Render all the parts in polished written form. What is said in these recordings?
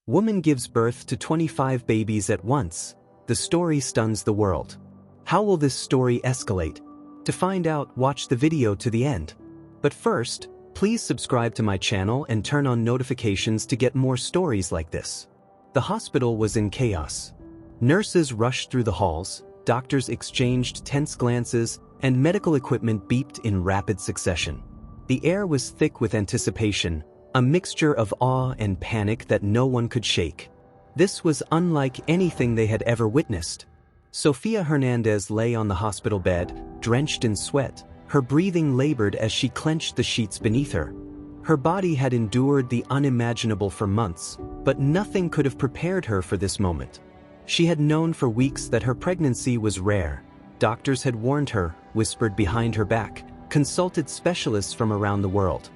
Woman gives birth to 25 babies at once. The story stuns the world. How will this story escalate? To find out, watch the video to the end. But first, please subscribe to my channel and turn on notifications to get more stories like this. The hospital was in chaos. Nurses rushed through the halls, doctors exchanged tense glances, and medical equipment beeped in rapid succession. The air was thick with anticipation, a mixture of awe and panic that no one could shake. This was unlike anything they had ever witnessed. Sofia Hernandez lay on the hospital bed, drenched in sweat, her breathing labored as she clenched the sheets beneath her. Her body had endured the unimaginable for months, but nothing could have prepared her for this moment. She had known for weeks that her pregnancy was rare. Doctors had warned her, whispered behind her back, consulted specialists from around the world.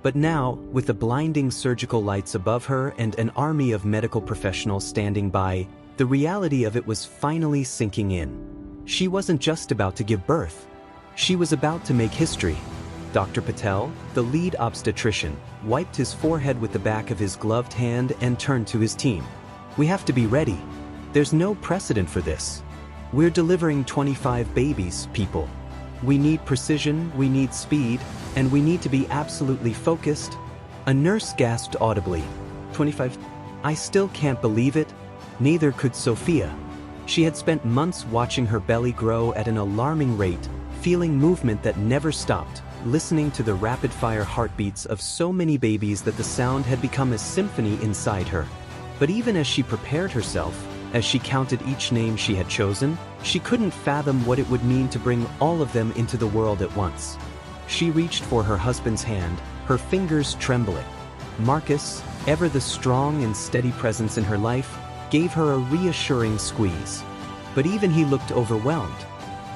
But now, with the blinding surgical lights above her and an army of medical professionals standing by, the reality of it was finally sinking in. She wasn't just about to give birth. She was about to make history. Dr. Patel, the lead obstetrician, wiped his forehead with the back of his gloved hand and turned to his team. "We have to be ready. There's no precedent for this. We're delivering 25 babies, people. We need precision, we need speed, and we need to be absolutely focused." A nurse gasped audibly. 25? I still can't believe it. Neither could Sofia. She had spent months watching her belly grow at an alarming rate, feeling movement that never stopped, listening to the rapid-fire heartbeats of so many babies that the sound had become a symphony inside her. But even as she prepared herself, as she counted each name she had chosen, she couldn't fathom what it would mean to bring all of them into the world at once. She reached for her husband's hand, her fingers trembling. Marcus, ever the strong and steady presence in her life, gave her a reassuring squeeze. But even he looked overwhelmed.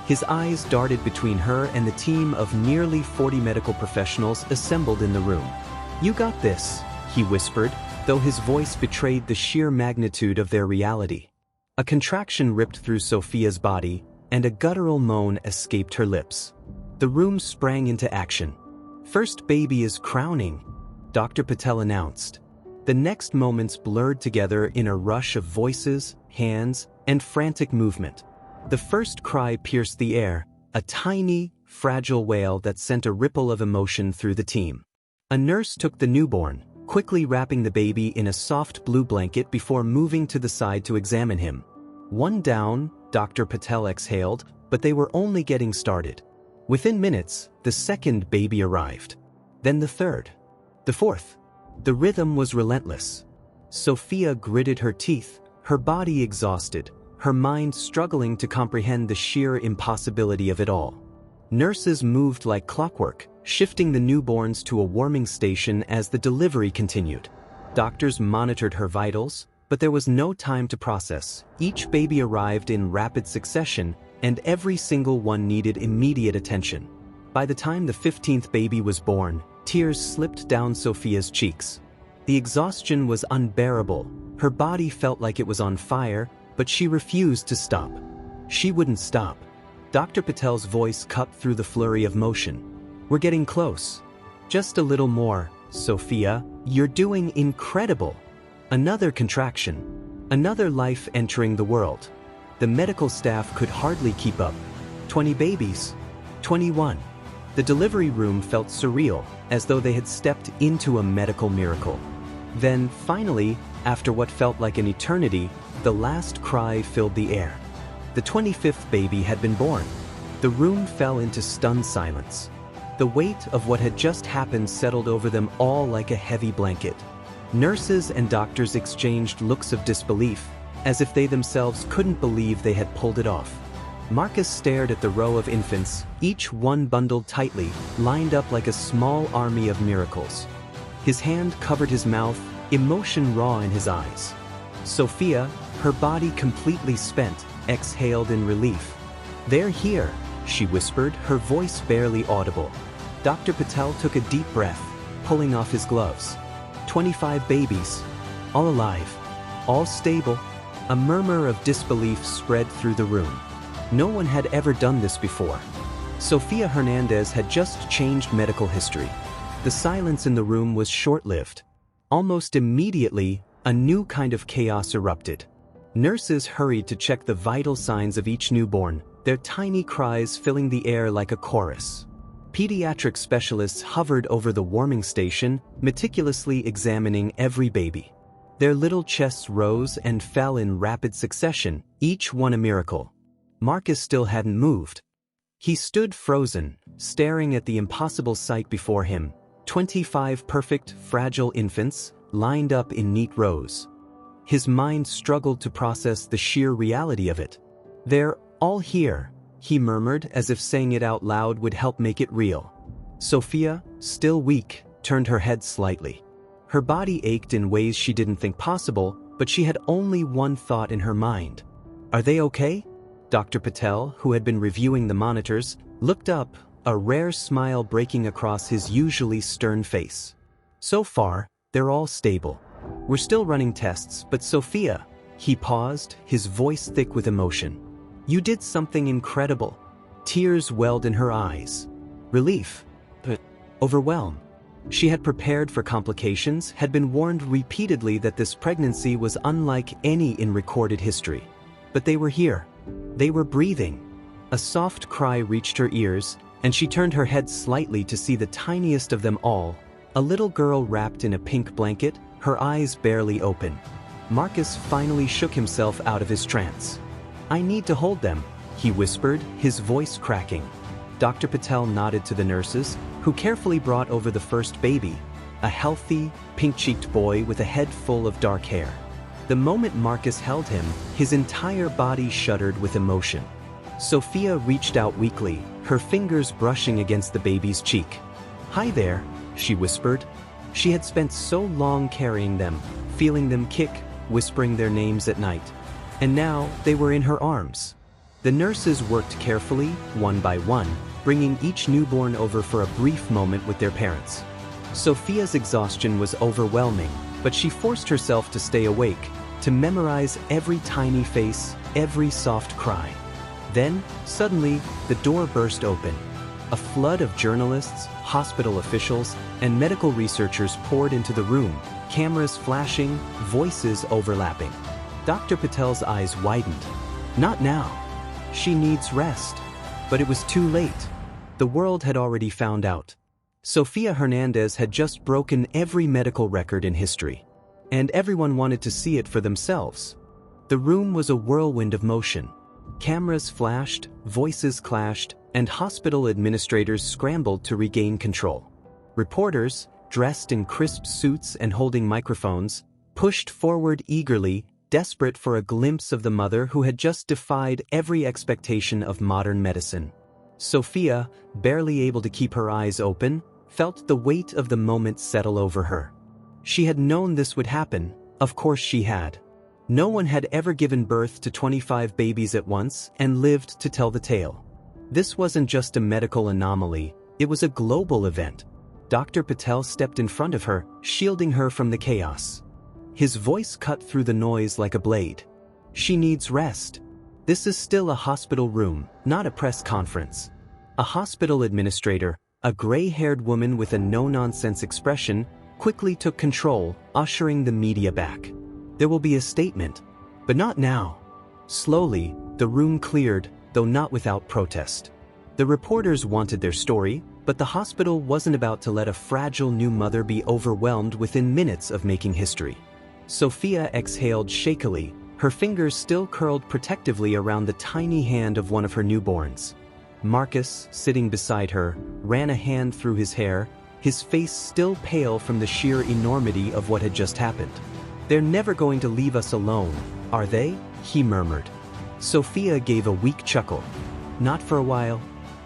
His eyes darted between her and the team of nearly 40 medical professionals assembled in the room. "You got this," he whispered, though his voice betrayed the sheer magnitude of their reality. A contraction ripped through Sofia's body, and a guttural moan escaped her lips. The room sprang into action. "First baby is crowning," Dr. Patel announced. The next moments blurred together in a rush of voices, hands, and frantic movement. The first cry pierced the air, a tiny, fragile wail that sent a ripple of emotion through the team. A nurse took the newborn, quickly wrapping the baby in a soft blue blanket before moving to the side to examine him. One down, Dr. Patel exhaled, but they were only getting started. Within minutes, the second baby arrived. Then the third. The fourth. The rhythm was relentless. Sofia gritted her teeth, her body exhausted, her mind struggling to comprehend the sheer impossibility of it all. Nurses moved like clockwork, shifting the newborns to a warming station as the delivery continued. Doctors monitored her vitals, but there was no time to process. Each baby arrived in rapid succession, and every single one needed immediate attention. By the time the 15th baby was born, tears slipped down Sofia's cheeks. The exhaustion was unbearable. Her body felt like it was on fire, but she refused to stop. She wouldn't stop. Dr. Patel's voice cut through the flurry of motion. "We're getting close. Just a little more, Sofia. You're doing incredible." Another contraction. Another life entering the world. The medical staff could hardly keep up. 20 babies. 21. The delivery room felt surreal, as though they had stepped into a medical miracle. Then, finally, after what felt like an eternity, the last cry filled the air. The 25th baby had been born. The room fell into stunned silence. The weight of what had just happened settled over them all like a heavy blanket. Nurses and doctors exchanged looks of disbelief, as if they themselves couldn't believe they had pulled it off. Marcus stared at the row of infants, each one bundled tightly, lined up like a small army of miracles. His hand covered his mouth, emotion raw in his eyes. Sofia, her body completely spent, exhaled in relief. "They're here," she whispered, her voice barely audible. Dr. Patel took a deep breath, pulling off his gloves. 25 babies. All alive. All stable. A murmur of disbelief spread through the room. No one had ever done this before. Sofia Hernandez had just changed medical history. The silence in the room was short-lived. Almost immediately, a new kind of chaos erupted. Nurses hurried to check the vital signs of each newborn, their tiny cries filling the air like a chorus. Pediatric specialists hovered over the warming station, meticulously examining every baby. Their little chests rose and fell in rapid succession, each one a miracle. Marcus still hadn't moved. He stood frozen, staring at the impossible sight before him. 25 perfect, fragile infants, lined up in neat rows. His mind struggled to process the sheer reality of it. "They're all here," he murmured, as if saying it out loud would help make it real. Sophia, still weak, turned her head slightly. Her body ached in ways she didn't think possible, but she had only one thought in her mind. "Are they okay?" Dr. Patel, who had been reviewing the monitors, looked up, a rare smile breaking across his usually stern face. "So far, they're all stable. We're still running tests, but Sophia," he paused, his voice thick with emotion. "You did something incredible." Tears welled in her eyes. Relief, but overwhelm. She had prepared for complications, had been warned repeatedly that this pregnancy was unlike any in recorded history. But they were here. They were breathing. A soft cry reached her ears, and she turned her head slightly to see the tiniest of them all, a little girl wrapped in a pink blanket, her eyes barely open. Marcus finally shook himself out of his trance. "I need to hold them," he whispered, his voice cracking. Dr. Patel nodded to the nurses, who carefully brought over the first baby, a healthy, pink-cheeked boy with a head full of dark hair. The moment Marcus held him, his entire body shuddered with emotion. Sophia reached out weakly, her fingers brushing against the baby's cheek. "Hi there," she whispered. She had spent so long carrying them, feeling them kick, whispering their names at night. And now they were in her arms. The nurses worked carefully, one by one, bringing each newborn over for a brief moment with their parents. Sophia's exhaustion was overwhelming, but she forced herself to stay awake, to memorize every tiny face, every soft cry. Then, suddenly, the door burst open. A flood of journalists, hospital officials, and medical researchers poured into the room, cameras flashing, voices overlapping. Dr. Patel's eyes widened. Not now. She needs rest. But it was too late. The world had already found out. Sofia Hernandez had just broken every medical record in history. And everyone wanted to see it for themselves. The room was a whirlwind of motion. Cameras flashed, voices clashed, and hospital administrators scrambled to regain control. Reporters, dressed in crisp suits and holding microphones, pushed forward eagerly, desperate for a glimpse of the mother who had just defied every expectation of modern medicine. Sophia, barely able to keep her eyes open, felt the weight of the moment settle over her. She had known this would happen, of course she had. No one had ever given birth to 25 babies at once and lived to tell the tale. This wasn't just a medical anomaly, it was a global event. Dr. Patel stepped in front of her, shielding her from the chaos. His voice cut through the noise like a blade. She needs rest. This is still a hospital room, not a press conference. A hospital administrator, a gray-haired woman with a no-nonsense expression, quickly took control, ushering the media back. There will be a statement, but not now. Slowly, the room cleared, though not without protest. The reporters wanted their story, but the hospital wasn't about to let a fragile new mother be overwhelmed within minutes of making history. Sophia exhaled shakily, her fingers still curled protectively around the tiny hand of one of her newborns. Marcus, sitting beside her, ran a hand through his hair, his face still pale from the sheer enormity of what had just happened. "They're never going to leave us alone, are they?" he murmured. Sophia gave a weak chuckle. "Not for a while."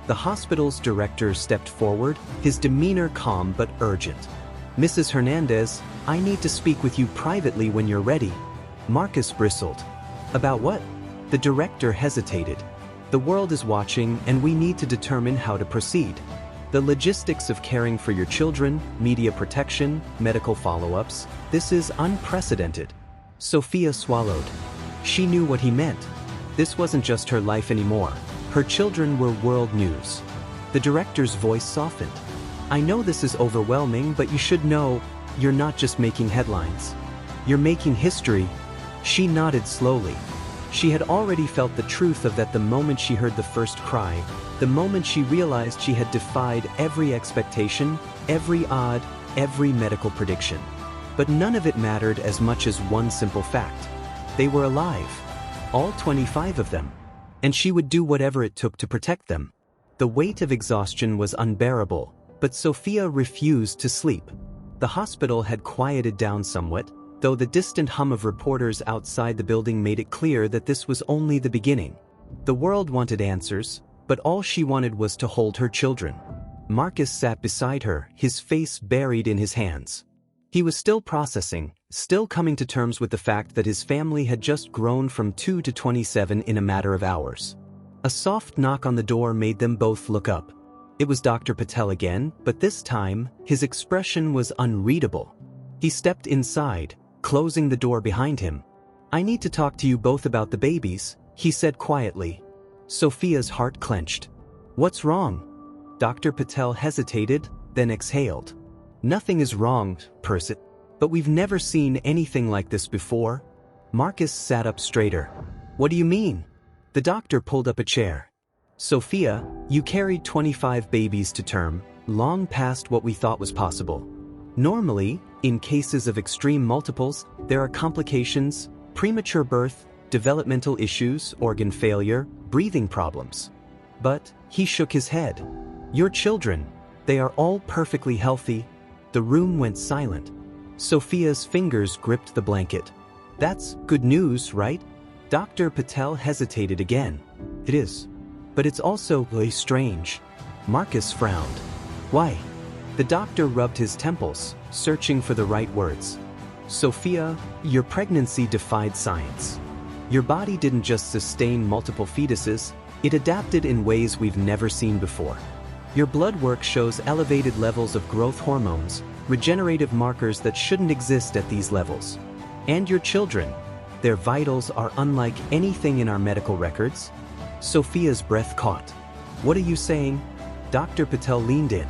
The hospital's director stepped forward, his demeanor calm but urgent. "Mrs. Hernandez, I need to speak with you privately when you're ready." Marcus bristled. "About what?" The director hesitated. "The world is watching and we need to determine how to proceed. The logistics of caring for your children, media protection, medical follow-ups, this is unprecedented." Sophia swallowed. She knew what he meant. This wasn't just her life anymore. Her children were world news. The director's voice softened. "I know this is overwhelming, but you should know, you're not just making headlines. You're making history." She nodded slowly. She had already felt the truth of that the moment she heard the first cry, the moment she realized she had defied every expectation, every odd, every medical prediction. But none of it mattered as much as one simple fact. They were alive. All 25 of them. And she would do whatever it took to protect them. The weight of exhaustion was unbearable, but Sophia refused to sleep. The hospital had quieted down somewhat, though the distant hum of reporters outside the building made it clear that this was only the beginning. The world wanted answers, but all she wanted was to hold her children. Marcus sat beside her, his face buried in his hands. He was still processing, still coming to terms with the fact that his family had just grown from 2 to 27 in a matter of hours. A soft knock on the door made them both look up. It was Dr. Patel again, but this time, his expression was unreadable. He stepped inside, closing the door behind him. "I need to talk to you both about the babies," he said quietly. Sophia's heart clenched. "What's wrong?" Dr. Patel hesitated, then exhaled. "Nothing is wrong, Percy. But we've never seen anything like this before." Marcus sat up straighter. "What do you mean?" The doctor pulled up a chair. "Sophia, you carried 25 babies to term, long past what we thought was possible. Normally, in cases of extreme multiples, there are complications, premature birth, developmental issues, organ failure, breathing problems. But," he shook his head, "your children, they are all perfectly healthy." The room went silent. Sophia's fingers gripped the blanket. "That's good news, right?" Dr. Patel hesitated again. "It is. But it's also really strange." Marcus frowned. "Why?" The doctor rubbed his temples, searching for the right words. "Sophia, your pregnancy defied science. Your body didn't just sustain multiple fetuses, it adapted in ways we've never seen before. Your blood work shows elevated levels of growth hormones, regenerative markers that shouldn't exist at these levels. And your children, their vitals are unlike anything in our medical records." Sophia's breath caught. "What are you saying?" Dr. Patel leaned in.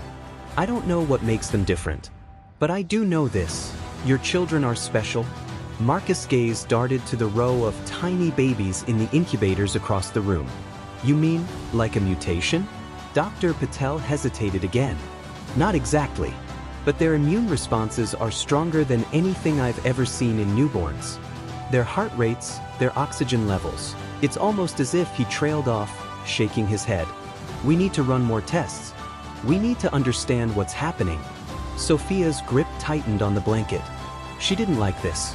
"I don't know what makes them different. But I do know this. Your children are special." Marcus' gaze darted to the row of tiny babies in the incubators across the room. "You mean, like a mutation?" Dr. Patel hesitated again. "Not exactly. But their immune responses are stronger than anything I've ever seen in newborns. Their heart rates, their oxygen levels. It's almost as if," he trailed off, shaking his head. "We need to run more tests. We need to understand what's happening." Sophia's grip tightened on the blanket. She didn't like this.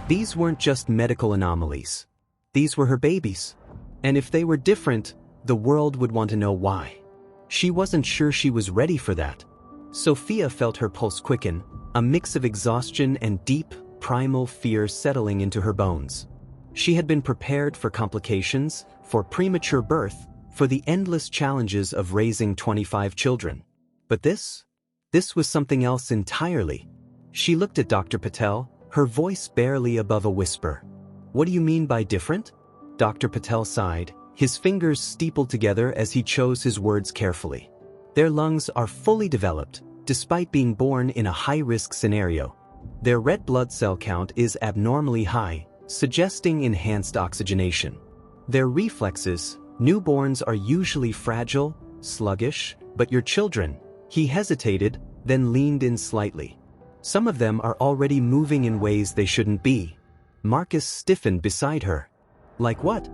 These weren't just medical anomalies. These were her babies. And if they were different, the world would want to know why. She wasn't sure she was ready for that. Sophia felt her pulse quicken, a mix of exhaustion and deep, primal fear settling into her bones. She had been prepared for complications, for premature birth, for the endless challenges of raising 25 children. But this was something else entirely. She looked at Dr. Patel, her voice barely above a whisper. "What do you mean by different?" Dr. Patel sighed, his fingers steepled together as he chose his words carefully. "Their lungs are fully developed, despite being born in a high-risk scenario. Their red blood cell count is abnormally high, suggesting enhanced oxygenation. Their reflexes, newborns are usually fragile, sluggish, but your children," he hesitated, then leaned in slightly. "Some of them are already moving in ways they shouldn't be." Marcus stiffened beside her. "Like what?"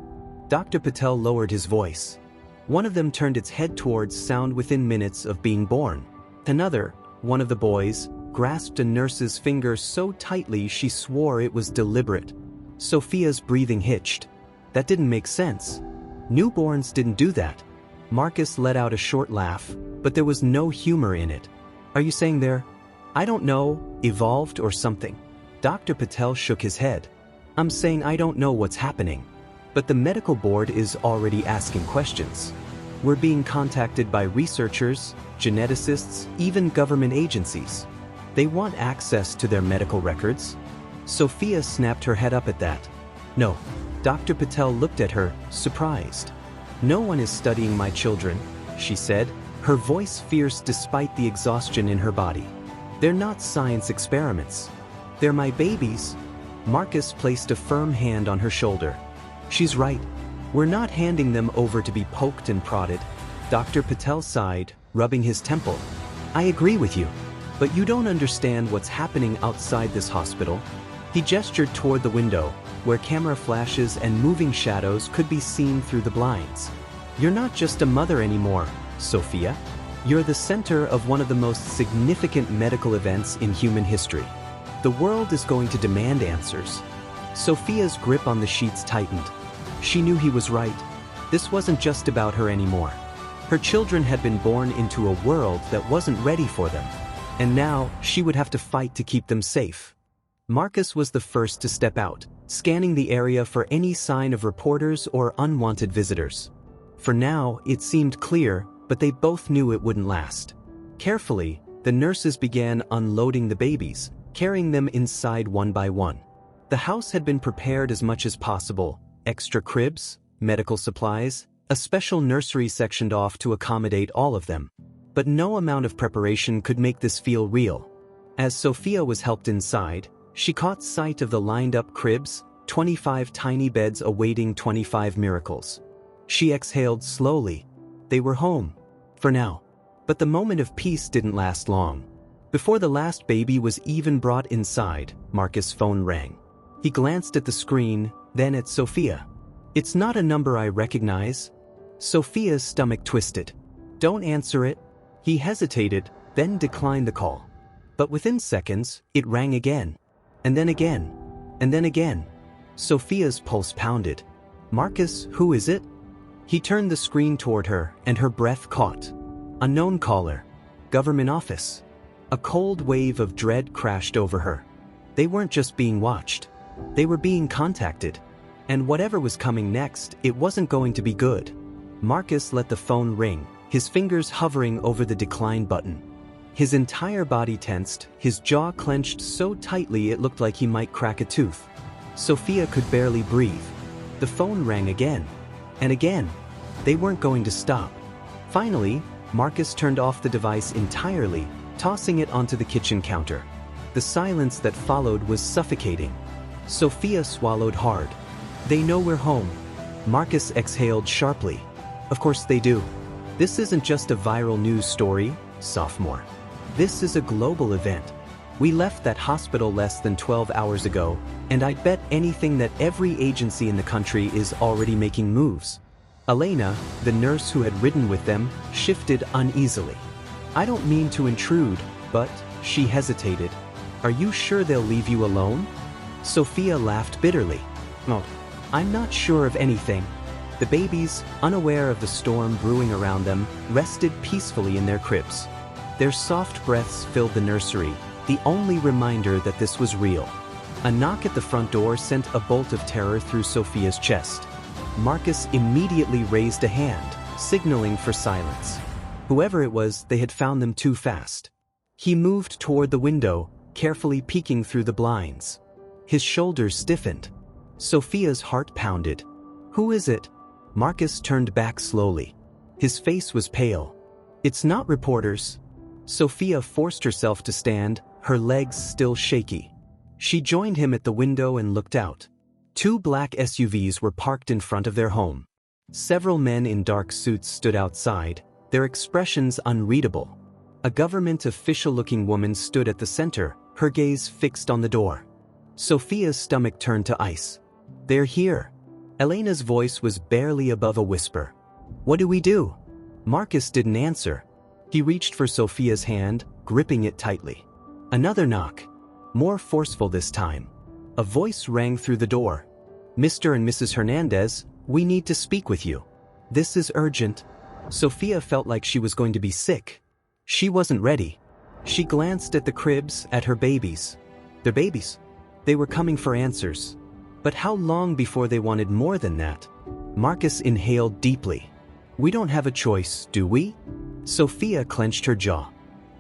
Dr. Patel lowered his voice. "One of them turned its head towards sound within minutes of being born. Another, one of the boys, grasped a nurse's finger so tightly she swore it was deliberate." Sophia's breathing hitched. "That didn't make sense. Newborns didn't do that." Marcus let out a short laugh, but there was no humor in it. "Are you saying they're, I don't know, evolved or something?" Dr. Patel shook his head. "I'm saying I don't know what's happening. But the medical board is already asking questions. We're being contacted by researchers, geneticists, even government agencies. They want access to their medical records." Sophia snapped her head up at that. "No." Dr. Patel looked at her, surprised. "No one is studying my children," she said, her voice fierce despite the exhaustion in her body. "They're not science experiments. They're my babies. Marcus placed a firm hand on her shoulder. She's right. We're not handing them over to be poked and prodded. Dr. Patel sighed, rubbing his temple. I agree with you. But you don't understand what's happening outside this hospital. He gestured toward the window, where camera flashes and moving shadows could be seen through the blinds. You're not just a mother anymore, Sophia. You're the center of one of the most significant medical events in human history. The world is going to demand answers. Sophia's grip on the sheets tightened. She knew he was right. This wasn't just about her anymore. Her children had been born into a world that wasn't ready for them. And now, she would have to fight to keep them safe. Marcus was the first to step out, scanning the area for any sign of reporters or unwanted visitors. For now, it seemed clear, but they both knew it wouldn't last. Carefully, the nurses began unloading the babies, carrying them inside one by one. The house had been prepared as much as possible: extra cribs, medical supplies, a special nursery sectioned off to accommodate all of them. But no amount of preparation could make this feel real. As Sophia was helped inside, she caught sight of the lined-up cribs, 25 tiny beds awaiting 25 miracles. She exhaled slowly. They were home. For now. But the moment of peace didn't last long. Before the last baby was even brought inside, Marcus' phone rang. He glanced at the screen, then at Sophia. It's not a number I recognize. Sophia's stomach twisted. Don't answer it. He hesitated, then declined the call. But within seconds, it rang again. And then again. And then again. Sophia's pulse pounded. Marcus, who is it? He turned the screen toward her, and her breath caught. Unknown caller. Government office. A cold wave of dread crashed over her. They weren't just being watched. They were being contacted. And whatever was coming next, it wasn't going to be good. Marcus let the phone ring, his fingers hovering over the decline button. His entire body tensed, his jaw clenched so tightly it looked like he might crack a tooth. Sophia could barely breathe. The phone rang again. And again. They weren't going to stop. Finally, Marcus turned off the device entirely, tossing it onto the kitchen counter. The silence that followed was suffocating. Sophia swallowed hard. They know we're home. Marcus exhaled sharply. Of course they do. This isn't just a viral news story, sophomore. This is a global event. We left that hospital less than 12 hours ago, and I'd bet anything that every agency in the country is already making moves. Elena, the nurse who had ridden with them, shifted uneasily. I don't mean to intrude, but, she hesitated. Are you sure they'll leave you alone? Sophia laughed bitterly. No, I'm not sure of anything. The babies, unaware of the storm brewing around them, rested peacefully in their cribs. Their soft breaths filled the nursery, the only reminder that this was real. A knock at the front door sent a bolt of terror through Sophia's chest. Marcus immediately raised a hand, signaling for silence. Whoever it was, they had found them too fast. He moved toward the window, carefully peeking through the blinds. His shoulders stiffened. Sophia's heart pounded. Who is it? Marcus turned back slowly. His face was pale. It's not reporters. Sophia forced herself to stand, her legs still shaky. She joined him at the window and looked out. 2 black SUVs were parked in front of their home. Several men in dark suits stood outside, their expressions unreadable. A government official-looking woman stood at the center, her gaze fixed on the door. Sophia's stomach turned to ice. They're here. Elena's voice was barely above a whisper. What do we do? Marcus didn't answer. He reached for Sophia's hand, gripping it tightly. Another knock. More forceful this time. A voice rang through the door. Mr. and Mrs. Hernandez, we need to speak with you. This is urgent. Sophia felt like she was going to be sick. She wasn't ready. She glanced at the cribs, at her babies. Their babies. They were coming for answers. But how long before they wanted more than that? Marcus inhaled deeply. We don't have a choice, do we? Sophia clenched her jaw.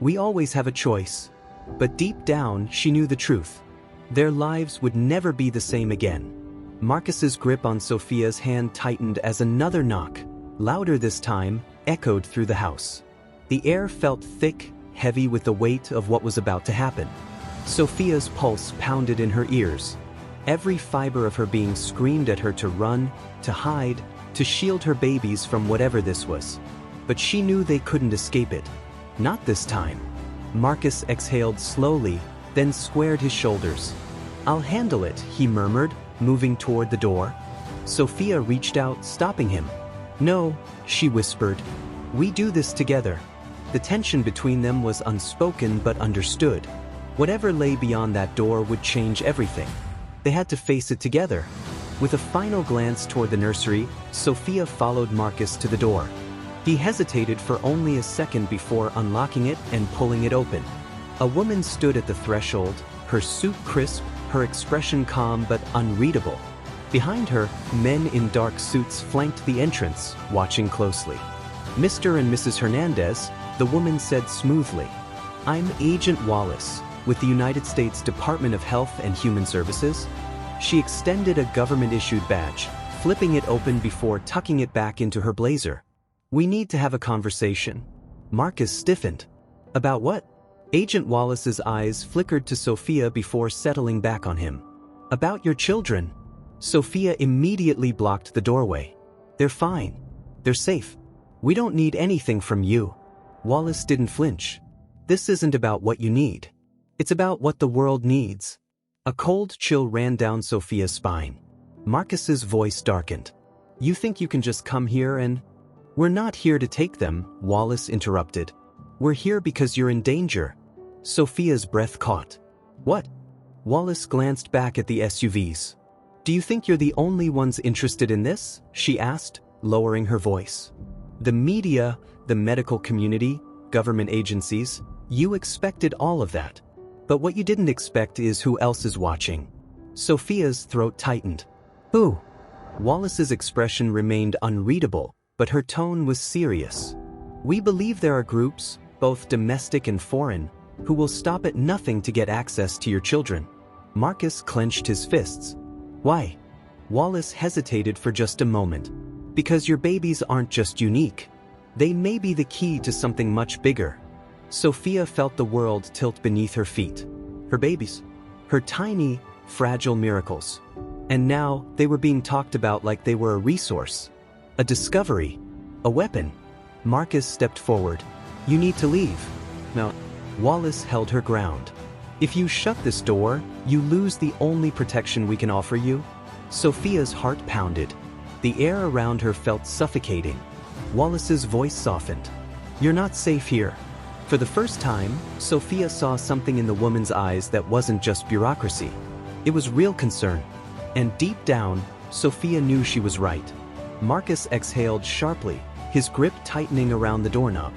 We always have a choice. But deep down, she knew the truth. Their lives would never be the same again. Marcus's grip on Sophia's hand tightened as another knock, louder this time, echoed through the house. The air felt thick, heavy with the weight of what was about to happen. Sophia's pulse pounded in her ears. Every fiber of her being screamed at her to run, to hide, to shield her babies from whatever this was. But she knew they couldn't escape it. Not this time. Marcus exhaled slowly, then squared his shoulders. "I'll handle it," he murmured, moving toward the door. Sophia reached out, stopping him. "No," she whispered. "We do this together." The tension between them was unspoken but understood. Whatever lay beyond that door would change everything. They had to face it together. With a final glance toward the nursery, Sophia followed Marcus to the door. He hesitated for only a second before unlocking it and pulling it open. A woman stood at the threshold, her suit crisp, her expression calm but unreadable. Behind her, men in dark suits flanked the entrance, watching closely. "Mr. and Mrs. Hernandez," the woman said smoothly. "I'm Agent Wallace, with the United States Department of Health and Human Services." She extended a government-issued badge, flipping it open before tucking it back into her blazer. "We need to have a conversation." Marcus stiffened. "About what?" Agent Wallace's eyes flickered to Sophia before settling back on him. "About your children." Sophia immediately blocked the doorway. "They're fine. They're safe. We don't need anything from you." Wallace didn't flinch. "This isn't about what you need. It's about what the world needs." A cold chill ran down Sophia's spine. Marcus's voice darkened. "You think you can just come here and—" "We're not here to take them," Wallace interrupted. "We're here because you're in danger." Sophia's breath caught. "What?" Wallace glanced back at the SUVs. "Do you think you're the only ones interested in this?" she asked, lowering her voice. "The media, the medical community, government agencies, you expected all of that. But what you didn't expect is who else is watching." Sophia's throat tightened. "Who?" Wallace's expression remained unreadable, but her tone was serious. "We believe there are groups, both domestic and foreign, who will stop at nothing to get access to your children." Marcus clenched his fists. "Why?" Wallace hesitated for just a moment. "Because your babies aren't just unique. They may be the key to something much bigger." Sophia felt the world tilt beneath her feet. Her babies. Her tiny, fragile miracles. And now, they were being talked about like they were a resource. A discovery. A weapon. Marcus stepped forward. "You need to leave." "No." Wallace held her ground. "If you shut this door, you lose the only protection we can offer you." Sophia's heart pounded. The air around her felt suffocating. Wallace's voice softened. "You're not safe here." For the first time, Sophia saw something in the woman's eyes that wasn't just bureaucracy. It was real concern. And deep down, Sophia knew she was right. Marcus exhaled sharply, his grip tightening around the doorknob.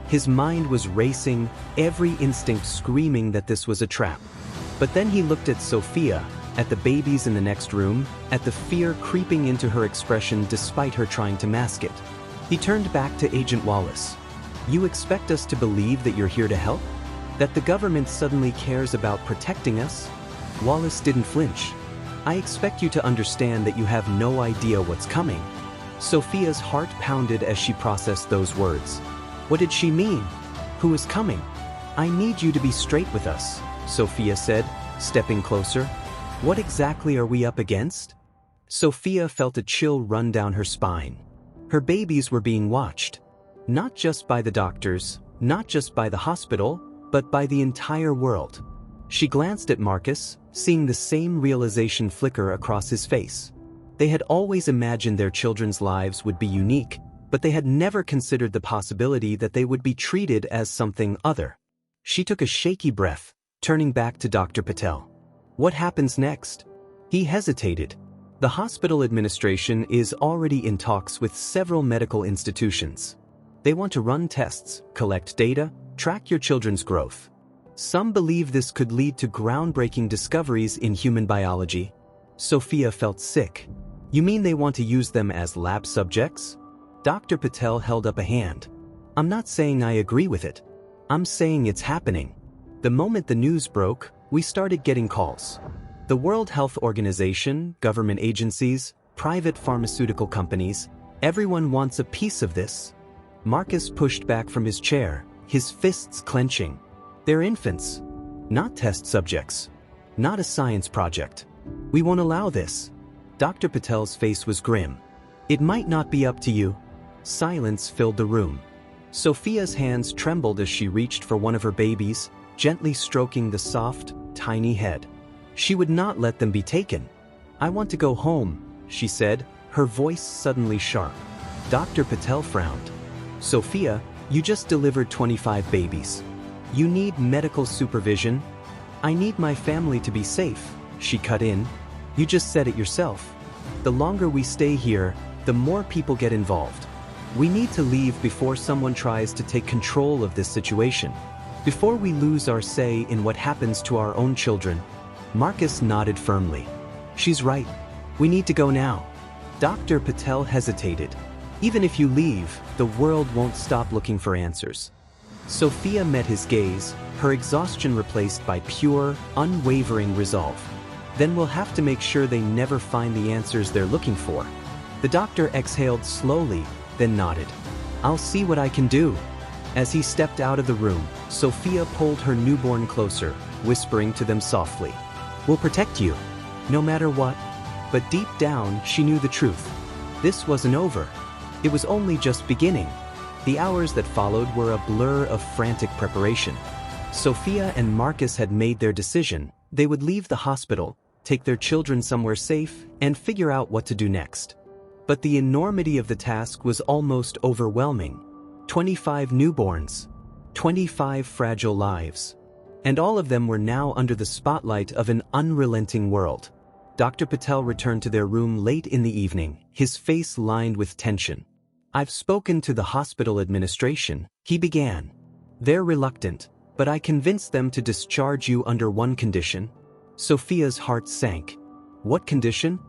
His mind was racing, every instinct screaming that this was a trap. But then he looked at Sophia, at the babies in the next room, at the fear creeping into her expression despite her trying to mask it. He turned back to Agent Wallace. "You expect us to believe that you're here to help? That the government suddenly cares about protecting us?" Wallace didn't flinch. "I expect you to understand that you have no idea what's coming." Sophia's heart pounded as she processed those words. What did she mean? Who is coming? "I need you to be straight with us," Sophia said, stepping closer. "What exactly are we up against?" Sophia felt a chill run down her spine. Her babies were being watched. Not just by the doctors, not just by the hospital, but by the entire world. She glanced at Marcus, seeing the same realization flicker across his face. They had always imagined their children's lives would be unique, but they had never considered the possibility that they would be treated as something other. She took a shaky breath, turning back to Dr. Patel. "What happens next?" He hesitated. "The hospital administration is already in talks with several medical institutions. They want to run tests, collect data, track your children's growth. Some believe this could lead to groundbreaking discoveries in human biology." Sophia felt sick. "You mean they want to use them as lab subjects?" Dr. Patel held up a hand. "I'm not saying I agree with it. I'm saying it's happening. The moment the news broke, we started getting calls. The World Health Organization, government agencies, private pharmaceutical companies, everyone wants a piece of this." Marcus pushed back from his chair, his fists clenching. "They're infants. Not test subjects. Not a science project. We won't allow this. Dr. Patel's face was grim. It might not be up to you. Silence filled the room. Sophia's hands trembled as she reached for one of her babies, gently stroking the soft, tiny head. She would not let them be taken. I want to go home, she said, her voice suddenly sharp. Dr. Patel frowned. Sophia, you just delivered 25 babies. You need medical supervision. I need my family to be safe, she cut in. You just said it yourself. The longer we stay here, the more people get involved. We need to leave before someone tries to take control of this situation. Before we lose our say in what happens to our own children. Marcus nodded firmly. She's right. We need to go now. Dr. Patel hesitated. Even if you leave, the world won't stop looking for answers. Sophia met his gaze, her exhaustion replaced by pure, unwavering resolve. Then we'll have to make sure they never find the answers they're looking for. The doctor exhaled slowly, then nodded. I'll see what I can do. As he stepped out of the room, Sophia pulled her newborn closer, whispering to them softly. We'll protect you, no matter what. But deep down, she knew the truth. This wasn't over. It was only just beginning. The hours that followed were a blur of frantic preparation. Sophia and Marcus had made their decision. They would leave the hospital, take their children somewhere safe, and figure out what to do next. But the enormity of the task was almost overwhelming. 25 newborns, 25 fragile lives. And all of them were now under the spotlight of an unrelenting world. Dr. Patel returned to their room late in the evening, his face lined with tension. I've spoken to the hospital administration, he began. They're reluctant, but I convinced them to discharge you under one condition. Sophia's heart sank. What condition?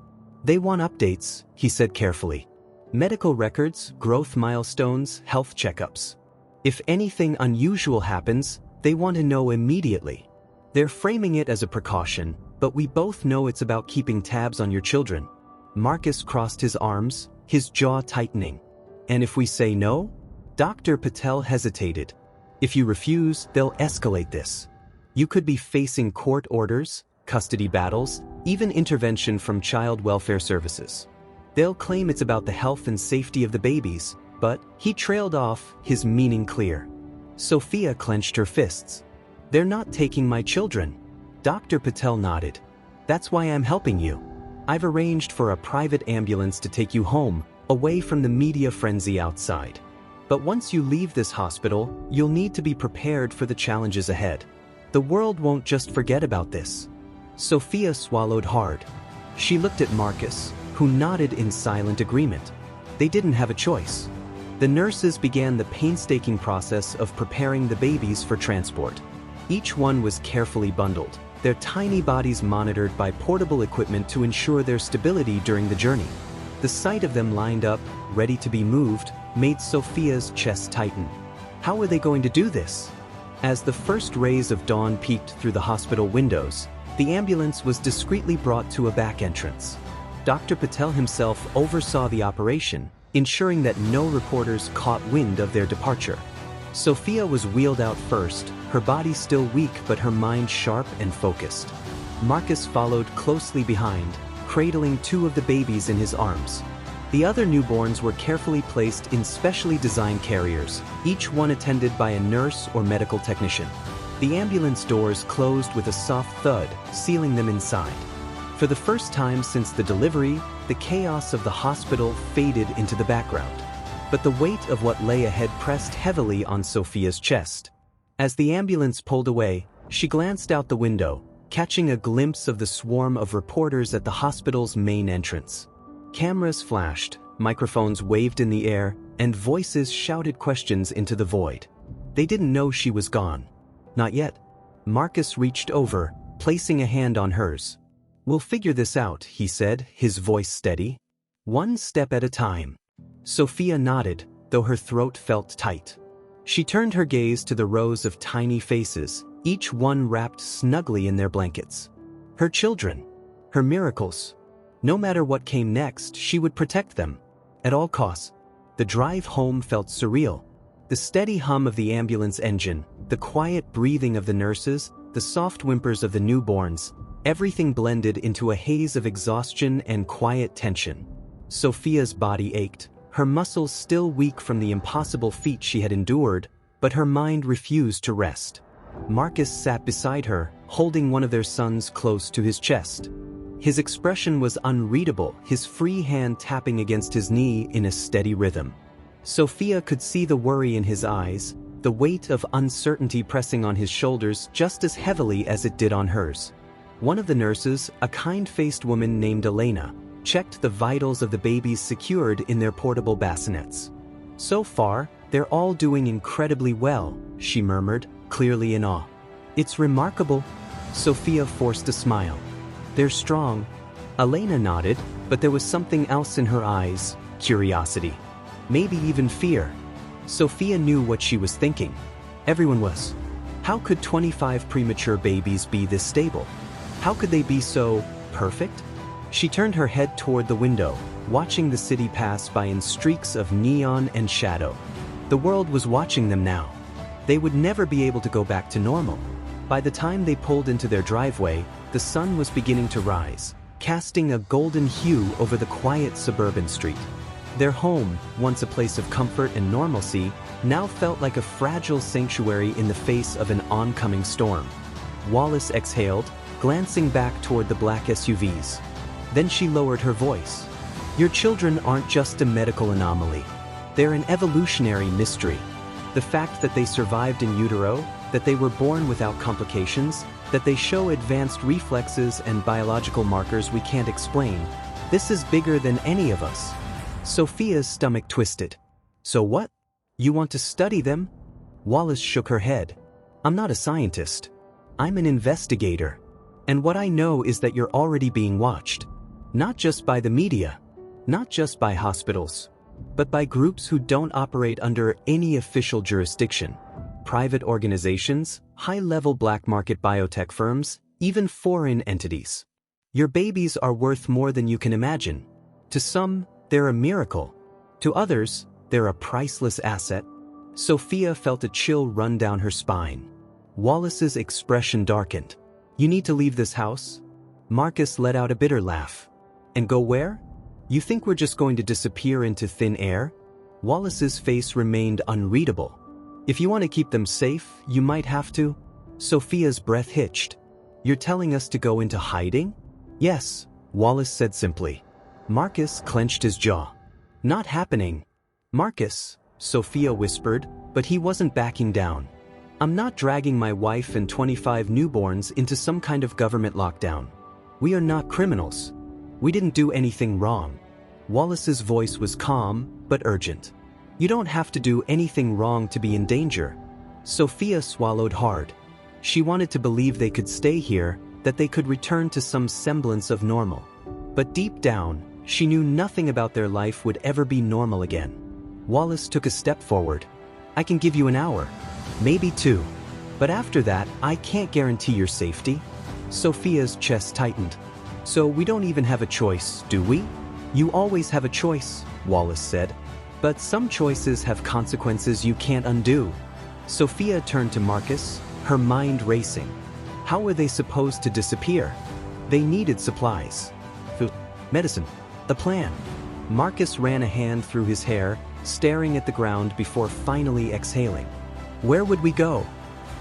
They want updates, he said carefully. Medical records, growth milestones, health checkups. If anything unusual happens, they want to know immediately. They're framing it as a precaution, but we both know it's about keeping tabs on your children. Marcus crossed his arms, his jaw tightening. And if we say no? Dr. Patel hesitated. If you refuse, they'll escalate this. You could be facing court orders, custody battles, even intervention from child welfare services. They'll claim it's about the health and safety of the babies, but he trailed off, his meaning clear. Sophia clenched her fists. They're not taking my children. Dr. Patel nodded. That's why I'm helping you. I've arranged for a private ambulance to take you home, away from the media frenzy outside. But once you leave this hospital, you'll need to be prepared for the challenges ahead. The world won't just forget about this. Sophia swallowed hard. She looked at Marcus, who nodded in silent agreement. They didn't have a choice. The nurses began the painstaking process of preparing the babies for transport. Each one was carefully bundled, their tiny bodies monitored by portable equipment to ensure their stability during the journey. The sight of them lined up, ready to be moved, made Sophia's chest tighten. How were they going to do this? As the first rays of dawn peeked through the hospital windows, the ambulance was discreetly brought to a back entrance. Dr. Patel himself oversaw the operation, ensuring that no reporters caught wind of their departure. Sophia was wheeled out first, her body still weak but her mind sharp and focused. Marcus followed closely behind, cradling two of the babies in his arms. The other newborns were carefully placed in specially designed carriers, each one attended by a nurse or medical technician. The ambulance doors closed with a soft thud, sealing them inside. For the first time since the delivery, the chaos of the hospital faded into the background. But the weight of what lay ahead pressed heavily on Sophia's chest. As the ambulance pulled away, she glanced out the window, catching a glimpse of the swarm of reporters at the hospital's main entrance. Cameras flashed, microphones waved in the air, and voices shouted questions into the void. They didn't know she was gone. Not yet. Marcus reached over, placing a hand on hers. We'll figure this out, he said, his voice steady. One step at a time. Sophia nodded, though her throat felt tight. She turned her gaze to the rows of tiny faces, each one wrapped snugly in their blankets. Her children. Her miracles. No matter what came next, she would protect them. At all costs. The drive home felt surreal. The steady hum of the ambulance engine, the quiet breathing of the nurses, the soft whimpers of the newborns, Everything blended into a haze of exhaustion and quiet tension. Sophia's body ached, her muscles still weak from the impossible feat she had endured, but her mind refused to rest. Marcus sat beside her, holding one of their sons close to his chest. His expression was unreadable, his free hand tapping against his knee in a steady rhythm. Sophia could see the worry in his eyes, the weight of uncertainty pressing on his shoulders just as heavily as it did on hers. One of the nurses, a kind-faced woman named Elena, checked the vitals of the babies secured in their portable bassinets. "So far, they're all doing incredibly well," she murmured, clearly in awe. "It's remarkable." Sophia forced a smile. "They're strong." Elena nodded, but there was something else in her eyes, curiosity. Maybe even fear. Sophia knew what she was thinking. Everyone was. How could 25 premature babies be this stable? How could they be so perfect? She turned her head toward the window, watching the city pass by in streaks of neon and shadow. The world was watching them now. They would never be able to go back to normal. By the time they pulled into their driveway, the sun was beginning to rise, casting a golden hue over the quiet suburban street. Their home, once a place of comfort and normalcy, now felt like a fragile sanctuary in the face of an oncoming storm. Wallace exhaled, glancing back toward the black SUVs. Then she lowered her voice. "Your children aren't just a medical anomaly. They're an evolutionary mystery. The fact that they survived in utero, that they were born without complications, that they show advanced reflexes and biological markers we can't explain, this is bigger than any of us." Sophia's stomach twisted. "So what? You want to study them?" Wallace shook her head. "I'm not a scientist. I'm an investigator. And what I know is that you're already being watched. Not just by the media, not just by hospitals, but by groups who don't operate under any official jurisdiction. Private organizations, high-level black market biotech firms, even foreign entities. Your babies are worth more than you can imagine. To some, they're a miracle. To others, they're a priceless asset." Sophia felt a chill run down her spine. Wallace's expression darkened. "You need to leave this house?" Marcus let out a bitter laugh. "And go where? You think we're just going to disappear into thin air?" Wallace's face remained unreadable. "If you want to keep them safe, you might have to." Sophia's breath hitched. "You're telling us to go into hiding?" "Yes," Wallace said simply. Marcus clenched his jaw. "Not happening." "Marcus," Sophia whispered, but he wasn't backing down. "I'm not dragging my wife and 25 newborns into some kind of government lockdown. We are not criminals. We didn't do anything wrong." Wallace's voice was calm, but urgent. "You don't have to do anything wrong to be in danger." Sophia swallowed hard. She wanted to believe they could stay here, that they could return to some semblance of normal. But deep down, she knew nothing about their life would ever be normal again. Wallace took a step forward. "I can give you an hour. Maybe 2. But after that, I can't guarantee your safety." Sophia's chest tightened. "So we don't even have a choice, do we?" "You always have a choice," Wallace said. "But some choices have consequences you can't undo." Sophia turned to Marcus, her mind racing. How were they supposed to disappear? They needed supplies. Food, medicine, a plan. Marcus ran a hand through his hair, staring at the ground before finally exhaling. "Where would we go?"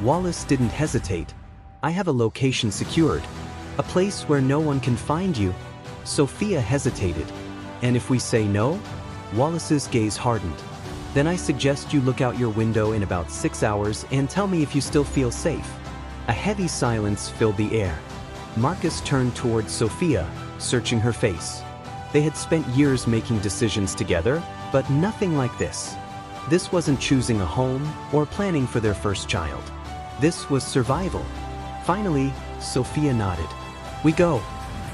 Wallace didn't hesitate. "I have a location secured. A place where no one can find you." Sophia hesitated. "And if we say no?" Wallace's gaze hardened. "Then I suggest you look out your window in about 6 hours and tell me if you still feel safe." A heavy silence filled the air. Marcus turned toward Sophia, searching her face. They had spent years making decisions together, but nothing like this. This wasn't choosing a home or planning for their first child. This was survival. Finally, Sophia nodded. "We go."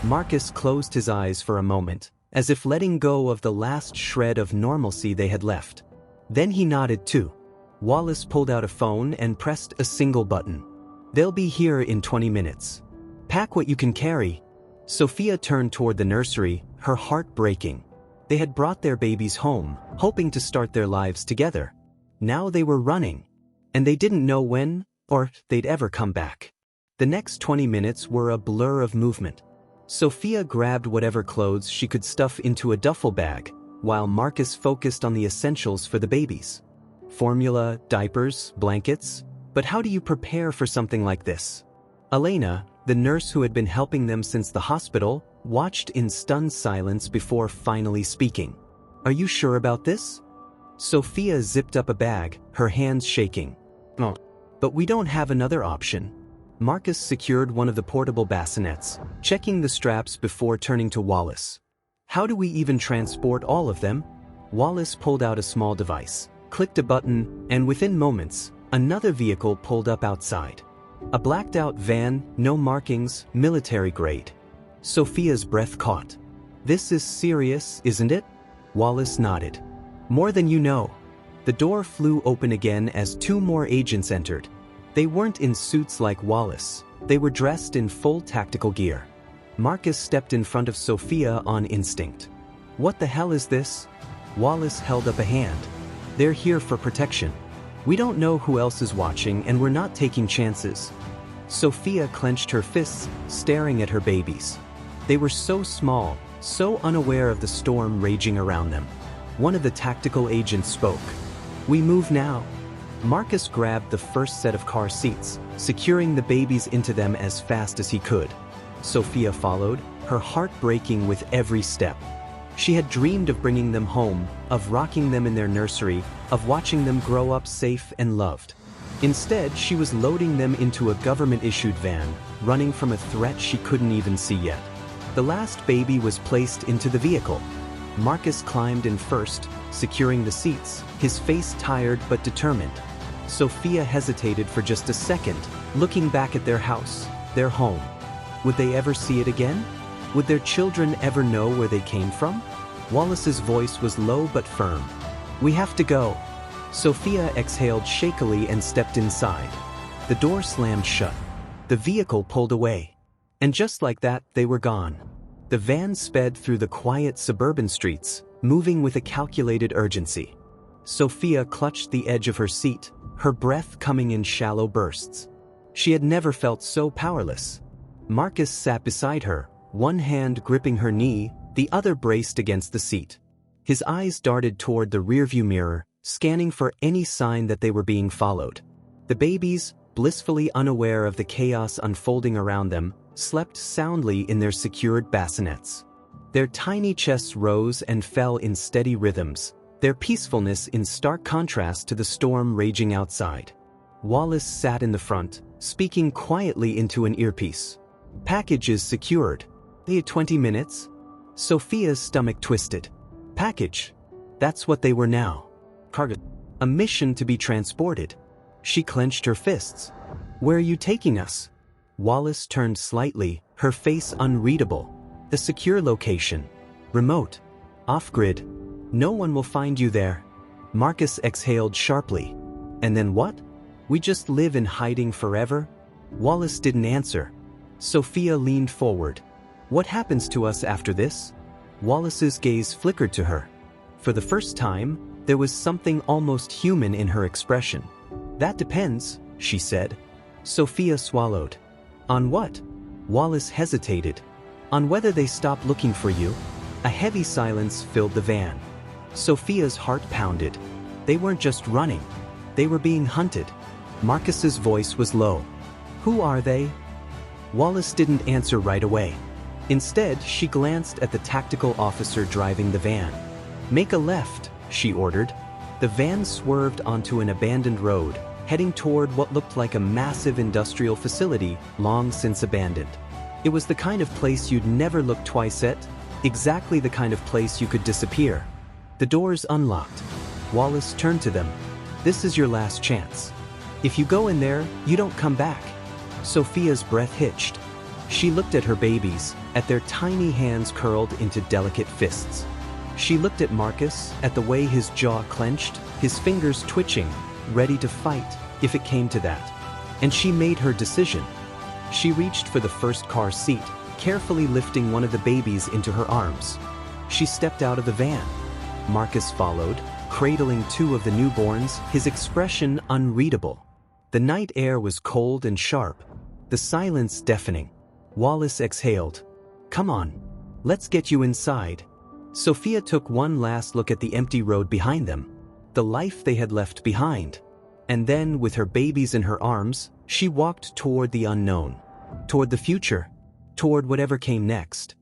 Marcus closed his eyes for a moment, as if letting go of the last shred of normalcy they had left. Then he nodded too. Wallace pulled out a phone and pressed a single button. "They'll be here in 20 minutes. Pack what you can carry." Sophia turned toward the nursery, her heart breaking. They had brought their babies home, hoping to start their lives together. Now they were running. And they didn't know when, or they'd ever come back. The next 20 minutes were a blur of movement. Sophia grabbed whatever clothes she could stuff into a duffel bag, while Marcus focused on the essentials for the babies. Formula, diapers, blankets. But how do you prepare for something like this? Elena, the nurse who had been helping them since the hospital, watched in stunned silence before finally speaking. Are you sure about this? Sophia zipped up a bag, her hands shaking. No. But we don't have another option. Marcus secured one of the portable bassinets, checking the straps before turning to Wallace. How do we even transport all of them? Wallace pulled out a small device, clicked a button, and within moments, another vehicle pulled up outside. A blacked-out van, no markings, military grade. Sophia's breath caught. This is serious, isn't it? Wallace nodded. More than you know. The door flew open again as two more agents entered. They weren't in suits like Wallace. They were dressed in full tactical gear. Marcus stepped in front of Sophia on instinct. What the hell is this? Wallace held up a hand. They're here for protection. We don't know who else is watching and we're not taking chances. Sophia clenched her fists, staring at her babies. They were so small, so unaware of the storm raging around them. One of the tactical agents spoke. We move now. Marcus grabbed the first set of car seats, securing the babies into them as fast as he could. Sophia followed, her heart breaking with every step. She had dreamed of bringing them home, of rocking them in their nursery, of watching them grow up safe and loved. Instead, she was loading them into a government-issued van, running from a threat she couldn't even see yet. The last baby was placed into the vehicle. Marcus climbed in first, securing the seats, his face tired but determined. Sophia hesitated for just a second, looking back at their house, their home. Would they ever see it again? Would their children ever know where they came from? Wallace's voice was low but firm. We have to go. Sophia exhaled shakily and stepped inside. The door slammed shut. The vehicle pulled away. And just like that, they were gone. The van sped through the quiet suburban streets, moving with a calculated urgency. Sophia clutched the edge of her seat, her breath coming in shallow bursts. She had never felt so powerless. Marcus sat beside her, one hand gripping her knee, the other braced against the seat. His eyes darted toward the rearview mirror, scanning for any sign that they were being followed. The babies, blissfully unaware of the chaos unfolding around them, slept soundly in their secured bassinets. Their tiny chests rose and fell in steady rhythms, their peacefulness in stark contrast to the storm raging outside. Wallace sat in the front, speaking quietly into an earpiece. Package is secured. 20 minutes? Sophia's stomach twisted. Package? That's what they were now. Cargo. A mission to be transported. She clenched her fists. Where are you taking us? Wallace turned slightly, her face unreadable. The secure location. Remote. Off-grid. No one will find you there. Marcus exhaled sharply. And then what? We just live in hiding forever? Wallace didn't answer. Sophia leaned forward. What happens to us after this? Wallace's gaze flickered to her. For the first time, there was something almost human in her expression. That depends, she said. Sophia swallowed. On what? Wallace hesitated. On whether they stop looking for you. A heavy silence filled the van. Sophia's heart pounded. They weren't just running. They were being hunted. Marcus's voice was low. Who are they? Wallace didn't answer right away. Instead, she glanced at the tactical officer driving the van. Make a left, she ordered. The van swerved onto an abandoned road, heading toward what looked like a massive industrial facility long since abandoned. It was the kind of place you'd never look twice at, exactly the kind of place you could disappear. The doors unlocked. Wallace turned to them. This is your last chance. If you go in there, you don't come back. Sophia's breath hitched. She looked at her babies, at their tiny hands curled into delicate fists. She looked at Marcus, at the way his jaw clenched, his fingers twitching, ready to fight, if it came to that. And she made her decision. She reached for the first car seat, carefully lifting one of the babies into her arms. She stepped out of the van. Marcus followed, cradling two of the newborns, his expression unreadable. The night air was cold and sharp. the silence deafening. Wallace exhaled. "Come on. Let's get you inside." Sophia took one last look at the empty road behind them, the life they had left behind. And then, with her babies in her arms, she walked toward the unknown, toward the future, toward whatever came next.